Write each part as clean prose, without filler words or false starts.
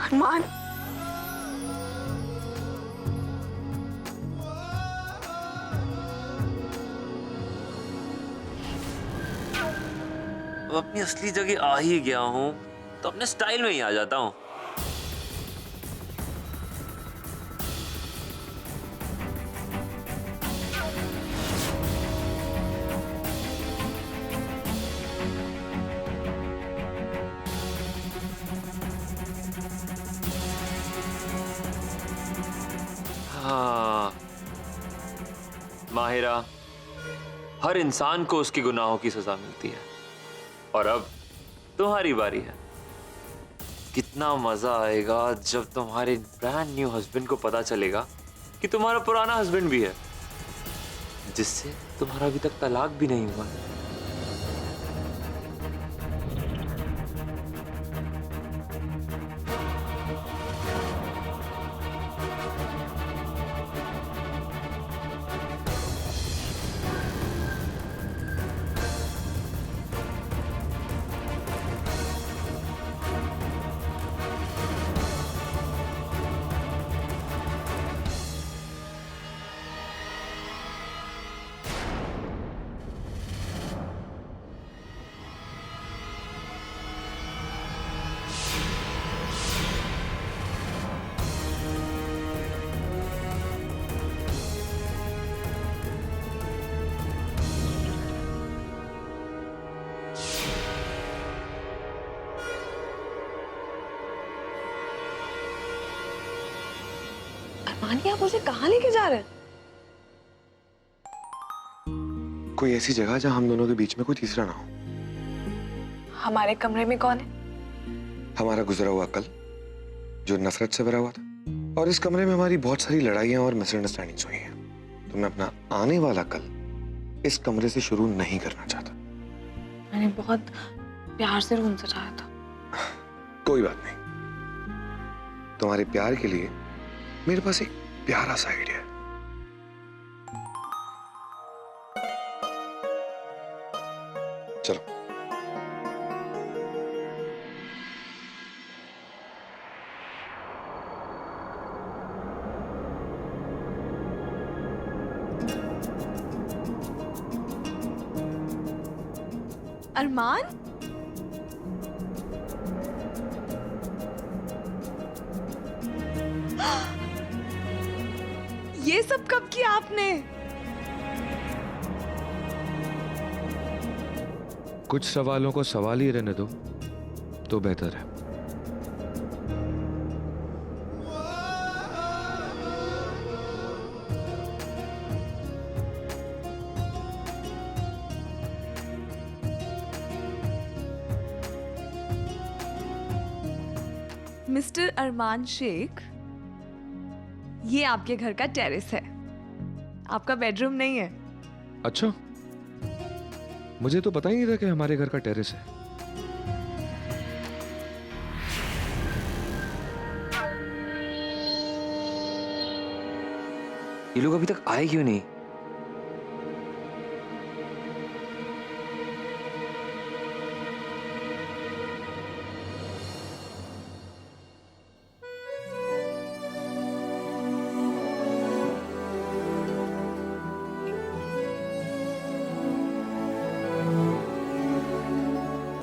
अरमान, अब अपनी असली जगह आ ही गया हूँ तो अपने स्टाइल में ही आ जाता हूँ। हाँ माहिरा, हर इंसान को उसकी गुनाहों की सजा मिलती है और अब तुम्हारी बारी है। कितना मजा आएगा जब तुम्हारे ब्रांड न्यू हस्बैंड को पता चलेगा कि तुम्हारा पुराना हस्बैंड भी है, जिससे तुम्हारा अभी तक तलाक भी नहीं हुआ। अरमान, आप उसे कहाँ लेके जा रहे हैं? कोई ऐसी जगह जहां हम दोनों के बीच में कोई तीसरा ना हो। हमारे कमरे में कौन है? हमारा गुजरा हुआ कल जो नफरत से भरा हुआ था, और इस कमरे में हमारी बहुत सारी लड़ाइयां और मिसअंडरस्टैंडिंग्स हुई हैं। तो मैं अपना आने वाला कल इस कमरे से शुरू नहीं करना चाहता। मैंने बहुत प्यार से रूम सजाया था। कोई बात नहीं, तुम्हारे प्यार के लिए मेरे पास एक प्यारा सा आइडिया है। चलो। अरमान, ये सब कब किया आपने? कुछ सवालों को सवाल ही रहने दो तो बेहतर है। मिस्टर अरमान शेख, ये आपके घर का टेरेस है, आपका बेडरूम नहीं है। अच्छा, मुझे तो पता ही नहीं था कि हमारे घर का टेरेस है। ये लोग अभी तक आए क्यों नहीं?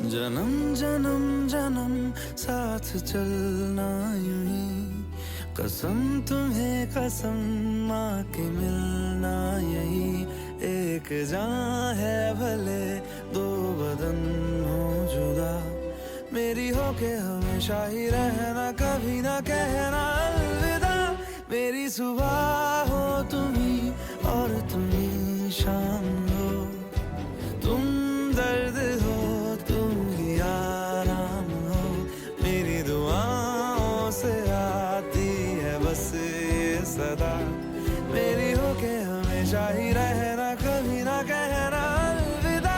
जन्म जन्म जन्म साथ चलना यूं ही, कसम तुम्हें कसम माँ के मिलना यही। एक जान है भले दो बदन हो जुदा, मेरी हो के हमेशा ही रहना, कभी ना कहना अलविदा। मेरी सुबह हो तुम्ही और तुम्ही शाम हो, तुम दर्द हो तुम ही आराम हो। मेरी दुआओं से आती है बस ये सदा, मेरी हो के हमेशा ही रहना, कभी ना कहना अलविदा।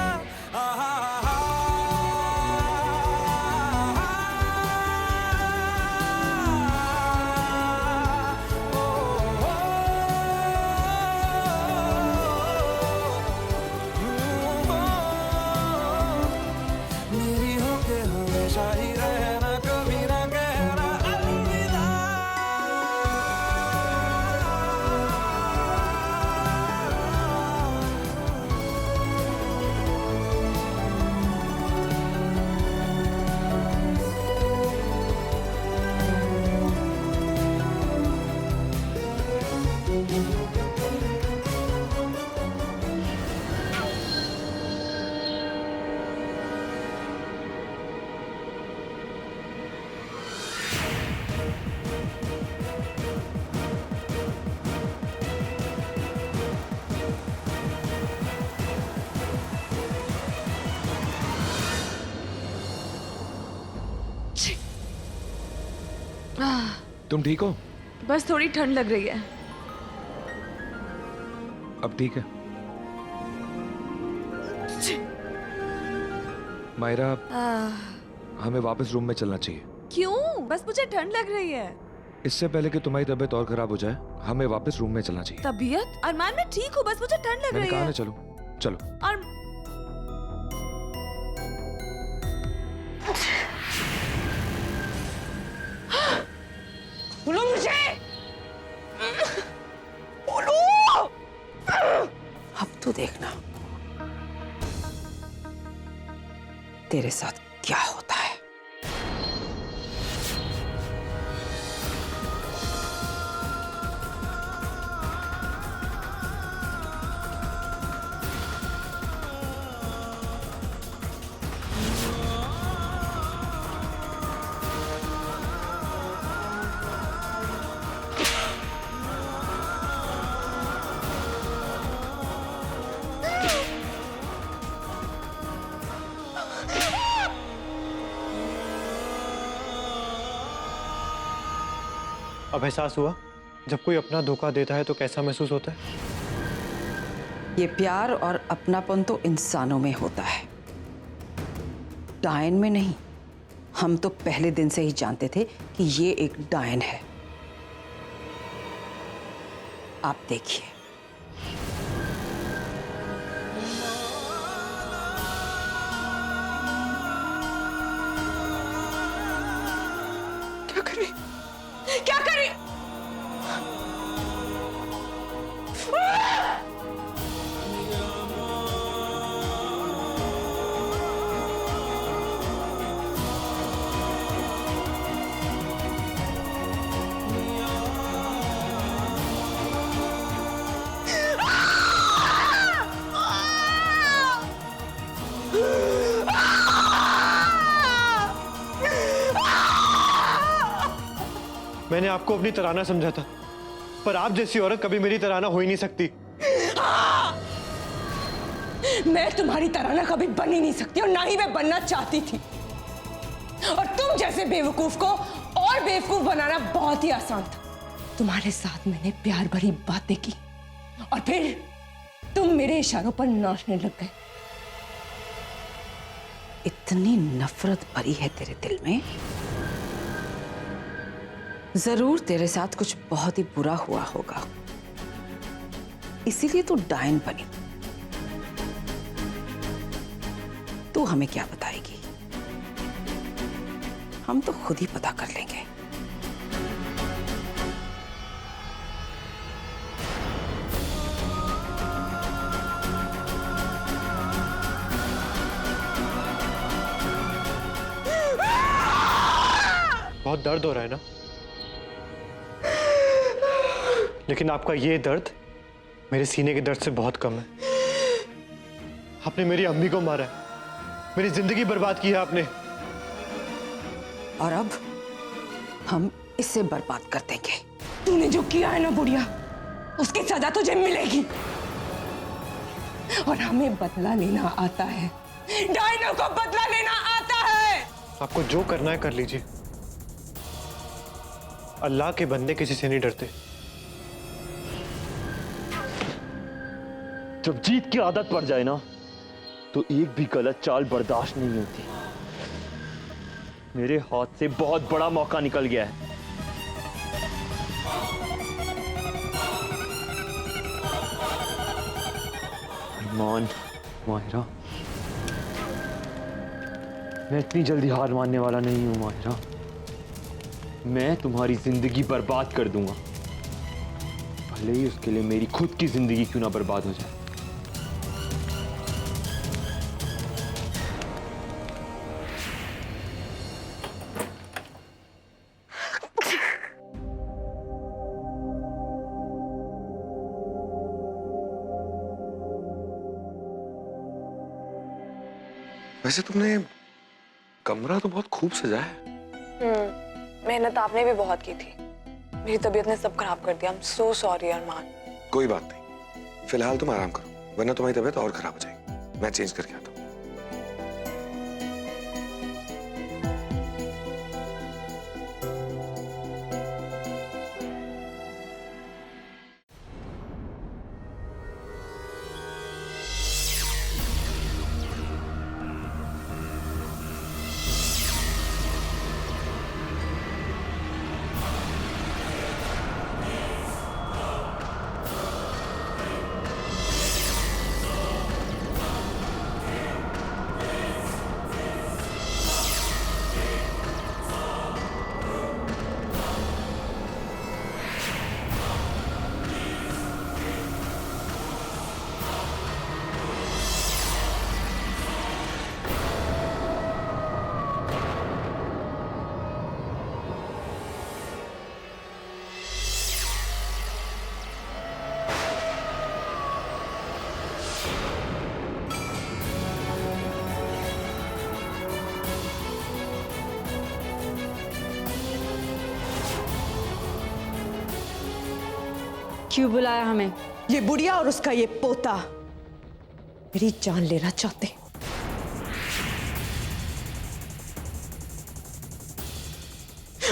तुम ठीक हो? बस थोड़ी ठंड लग रही है। अब ठीक है? मायरा, हमें वापस रूम में चलना चाहिए। क्यों? बस मुझे ठंड लग रही है। इससे पहले कि तुम्हारी तबीयत और खराब हो जाए, हमें वापस रूम में चलना चाहिए। तबीयत? अरमान मैं ठीक हूँ, बस मुझे ठंड लग मैंने रही कहा है। ना, चलो चलो। और बोलो मुझे, बोलो। अब तो देखना तेरे साथ क्या होता है। अब एहसास हुआ जब कोई अपना धोखा देता है तो कैसा महसूस होता है? ये प्यार और अपनापन तो इंसानों में होता है, डायन में नहीं। हम तो पहले दिन से ही जानते थे कि ये एक डायन है। आप देखिए। क्या करें? क्या करें? मैंने आपको अपनी तराना समझा था, पर आप जैसी औरत कभी मेरी तराना हो ही नहीं सकती। मैं तुम्हारी तराना कभी बन ही नहीं सकती और ना ही मैं बनना चाहती थी। और तुम जैसे बेवकूफ को और बेवकूफ बनाना बहुत ही आसान था। तुम्हारे साथ मैंने प्यार भरी बातें की और फिर तुम मेरे इशारों पर नाचने लग गए। इतनी नफरत भरी है तेरे दिल में। जरूर तेरे साथ कुछ बहुत ही बुरा हुआ होगा, इसीलिए तू डायन बनी। तू हमें क्या बताएगी? हम तो खुद ही पता कर लेंगे। बहुत दर्द हो रहा है ना? लेकिन आपका ये दर्द मेरे सीने के दर्द से बहुत कम है। आपने मेरी अम्मी को मारा है, मेरी जिंदगी बर्बाद की है आपने। और अब हम इसे बर्बाद कर देंगे। तूने जो किया है ना बुढ़िया, उसकी सजा तुझे मिलेगी। और हमें बदला लेना आता है, डायनों को बदला लेना आता है। आपको जो करना है कर लीजिए। अल्लाह के बंदे किसी से नहीं डरते। जब जीत की आदत पड़ जाए ना, तो एक भी गलत चाल बर्दाश्त नहीं होती। मेरे हाथ से बहुत बड़ा मौका निकल गया है। अरमान, माहिरा, मैं इतनी जल्दी हार मानने वाला नहीं हूं माहिरा। मैं तुम्हारी जिंदगी बर्बाद कर दूंगा, भले ही उसके लिए मेरी खुद की जिंदगी क्यों ना बर्बाद हो जाए। वैसे तुमने कमरा तो बहुत खूब सजाया है। मेहनत आपने भी बहुत की थी। मेरी तबीयत ने सब खराब कर दिया। I'm so sorry अरमान। कोई बात नहीं, फिलहाल तुम आराम करो, वरना तुम्हारी तबीयत और खराब हो जाएगी। मैं चेंज करके आता हूँ। क्यों बुलाया हमें? ये बुढ़िया और उसका ये पोता मेरी जान लेना चाहते हैं।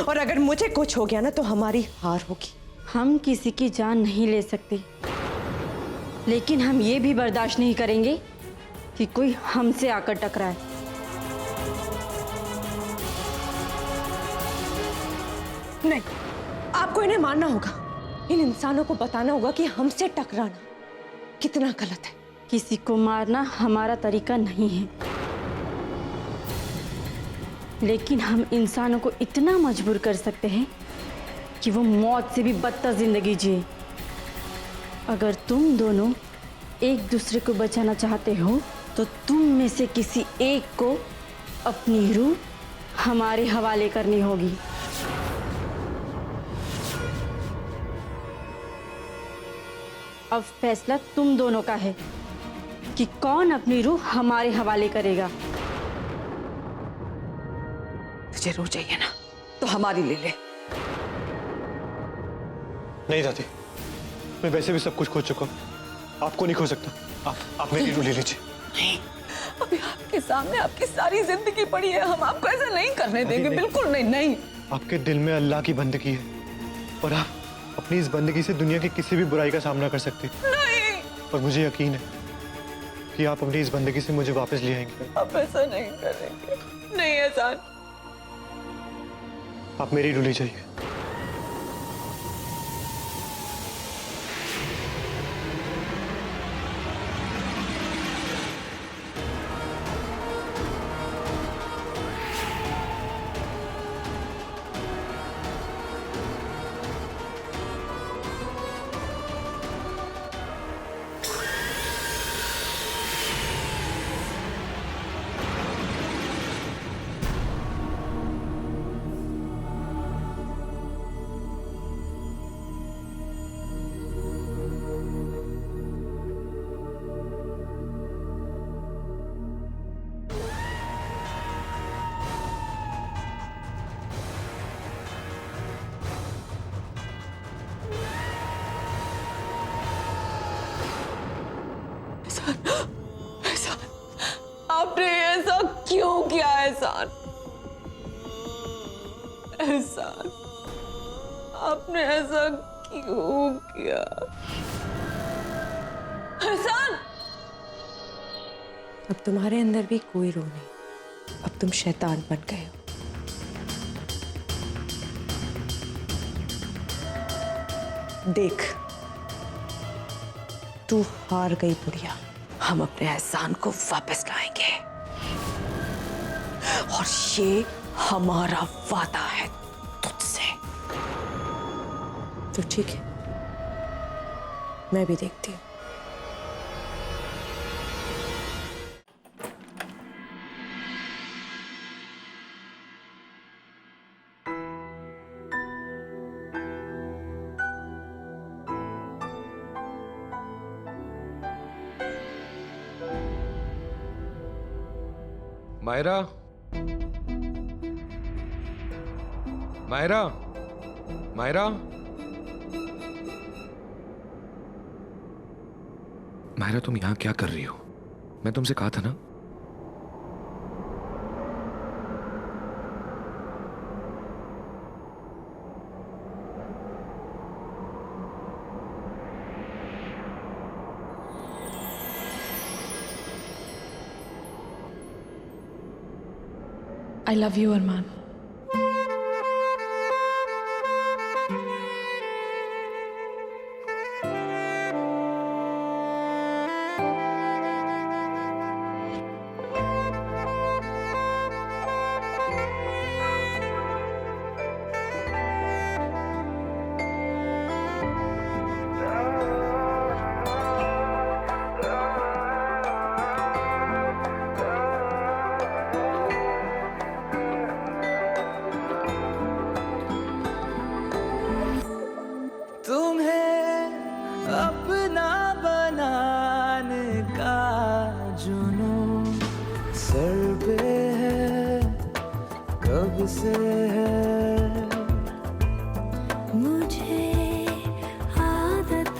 और अगर मुझे कुछ हो गया ना तो हमारी हार होगी। हम किसी की जान नहीं ले सकते, लेकिन हम ये भी बर्दाश्त नहीं करेंगे कि कोई हमसे आकर टकराए। नहीं, आपको इन्हें मानना होगा। इन इंसानों को बताना होगा कि हमसे टकराना कितना गलत है। किसी को मारना हमारा तरीका नहीं है, लेकिन हम इंसानों को इतना मजबूर कर सकते हैं कि वो मौत से भी बदतर जिंदगी जिए। अगर तुम दोनों एक दूसरे को बचाना चाहते हो तो तुम में से किसी एक को अपनी रूह हमारे हवाले करनी होगी। अब फैसला तुम दोनों का है कि कौन अपनी रूह हमारे हवाले करेगा। तुझे रूह चाहिए ना तो हमारी ले ले। नहीं दादी, मैं वैसे भी सब कुछ खो चुका हूं। आपको नहीं खो सकता। आप मेरी रूह ले लीजिए। नहीं, अभी आपके सामने आपकी सारी जिंदगी पड़ी है। हम आपको ऐसा नहीं करने देंगे। नहीं। बिल्कुल नहीं। नहीं, आपके दिल में अल्लाह की बंदगी है और आप अपनी इस बंदगी से दुनिया की किसी भी बुराई का सामना कर सकते हैं। नहीं, और मुझे यकीन है कि आप अपनी इस बंदगी से मुझे वापस ले आएंगे। आप ऐसा नहीं करेंगे। नहीं एहसान, आप मेरी रूह ले जाइए। आपने ऐसा क्यों किया एहसान? एहसान, आपने ऐसा क्यों किया? एहसान, अब तुम्हारे अंदर भी कोई रूह नहीं। अब तुम शैतान बन गए हो। देख, तू हार गई बुढ़िया। हम अपने एहसान को वापस लाएंगे और ये हमारा वादा है तुझसे। तो ठीक है, मैं भी देखती हूँ। मायरा, मायरा, मायरा, मायरा, तुम यहां क्या कर रही हो? मैं तुमसे कहा था ना। I love you, Arman. अपना बनाने का जुनून सर पे है, कब से है। मुझे आदत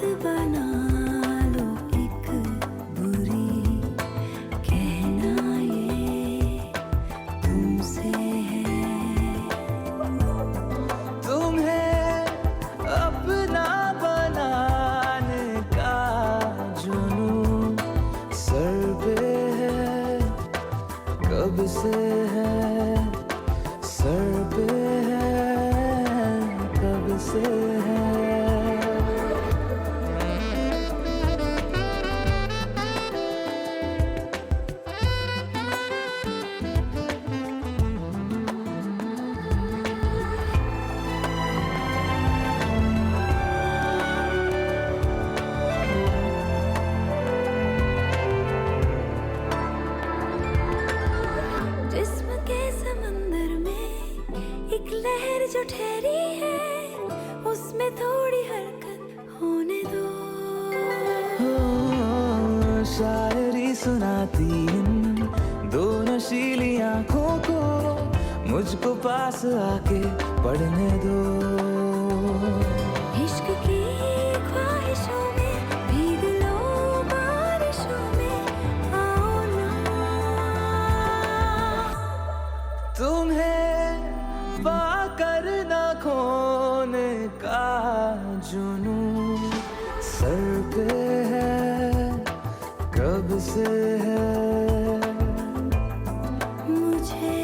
से है, सर पे है, कब से है। जिस्म के समंदर में एक लहर जो ठहरी है, उसमें थोड़ी हरकत होने दो। हो, शायरी सुनाती इन दो नशीली आंखों को, मुझको पास आके पढ़ने दो। इश्क की ख्वाहिशों में भीग लो बारिशों में, आओ ना। तुम्हें पाकर न खोने का जुनून सर पे है, कब से है। मुझे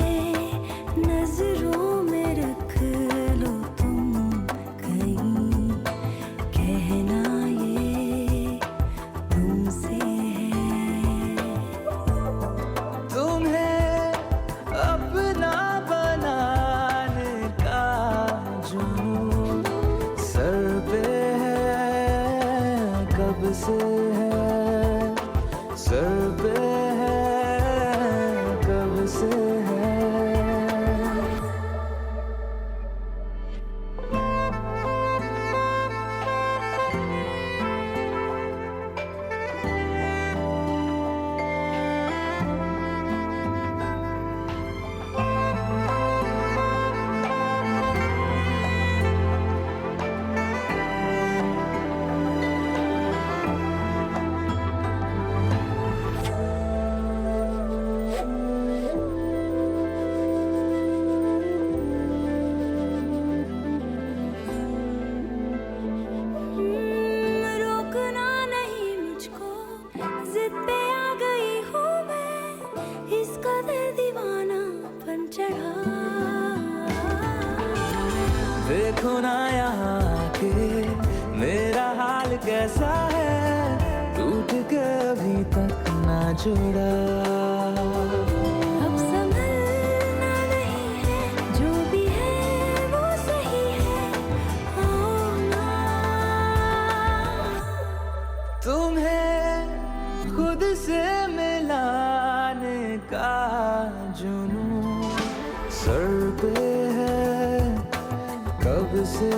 नजरों में रख लो तुम कहीं, कहना ये तुमसे है। तुम्हें अपना बनाने का जुनून सर पे है, कब से है, सर पे है, कब से है। रोकना नहीं मुझको, जिद पे आ गई हूँ मैं, इस कदर दीवानापन चढ़ा। देखो ना यहाँ आके मेरा हाल कैसा है, टूट के अभी तक ना जुड़ा। अब संभलना नहीं है, जो भी है वो सही है, आओ ना। तुम्हें खुद से मिलाने का जुनून सर पे है, कब से